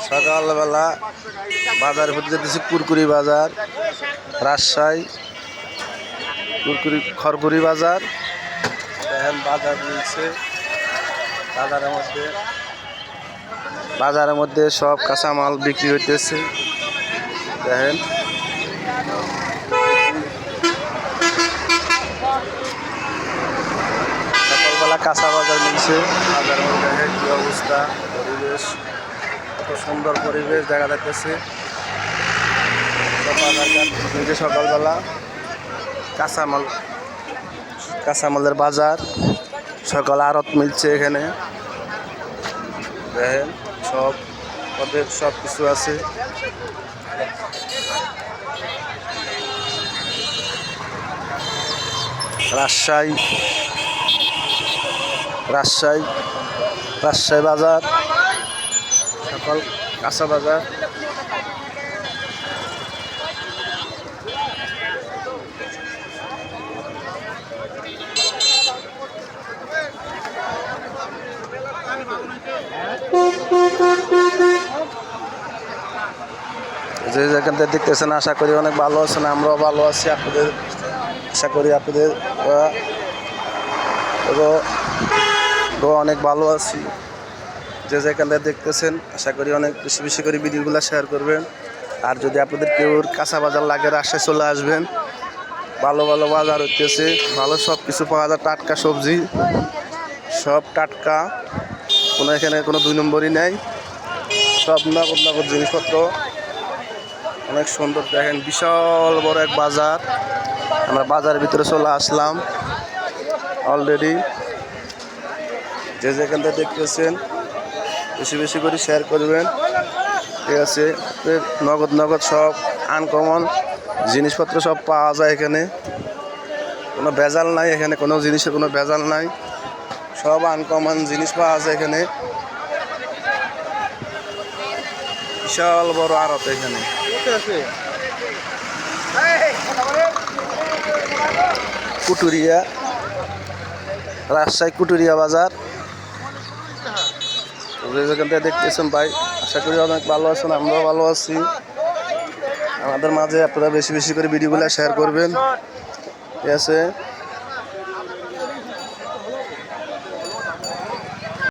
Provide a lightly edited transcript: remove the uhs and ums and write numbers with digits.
সকালবেলা বাজার ঘুরতে যেতেছি, কুরকুরি বাজার, রাজশাহী খড়কুরি বাজার। দেখেন বাজার মিলছে, বাজারের মধ্যে সব কাঁচামাল বিক্রি হইতেছে। দেখেন সকালবেলা কাঁচা বাজার মিলছে। বাজারের মধ্যে দেখেন কি অবস্থা, পরিবেশ কত সুন্দর পরিবেশ দেখা যাচ্ছে। সকালবেলা কাঁচামালের বাজার, সকাল আড়ত মিলছে এখানে। দেখেন ওদের সব কিছু আছে। রাজশাহী বাজার, সকাল কাঁচা বাজার। যে যেখান থেকে দেখতেছেন আশা করি অনেক ভালো আছেন, আমরাও ভালো আছি। আপনাদের আশা করি আপনাদের অনেক ভালো আছি। যে যেখান থেকে দেখতেছেন আশা করি অনেক বেশি বেশি করে ভিডিওগুলো শেয়ার করবেন। আর যদি আপনাদের কেউ কাঁচা বাজার লাগে রাজশাহী চলে আসবেন। ভালো ভালো বাজার হইতেছে, ভালো সব কিছু পাওয়া যায়। টাটকা সবজি, সব টাটকা, এখানে কোনো 2 নম্বরই নেই। সব নগদ জিনিসপত্র, অনেক সুন্দর। দেখেন বিশাল বড় এক বাজার। আমরা বাজারের ভিতরে চলে আসলাম অলরেডি। যে যেখান থেকে দেখতেছেন বেশি বেশি করে শেয়ার করবেন, ঠিক আছে? নগদ সব আনকমন জিনিসপত্র সব পাওয়া যায় এখানে। কোনো ভেজাল নাই এখানে, কোনো জিনিসের কোনো ভেজাল নাই। সব আনকমন জিনিস পাওয়া যায় এখানে। বিশাল বড় আড়ত এখানে। কুটুরিয়া, রাজশাহী কুটুরিয়া বাজার। যেখান থেকে দেখতেছেন ভাই, আশা করি অনেক ভালো আছেন, আমরাও ভালো আছি। আমাদের মাঝে আপনারা বেশি বেশি করে ভিডিওগুলো শেয়ার করবেন, ঠিক আছে?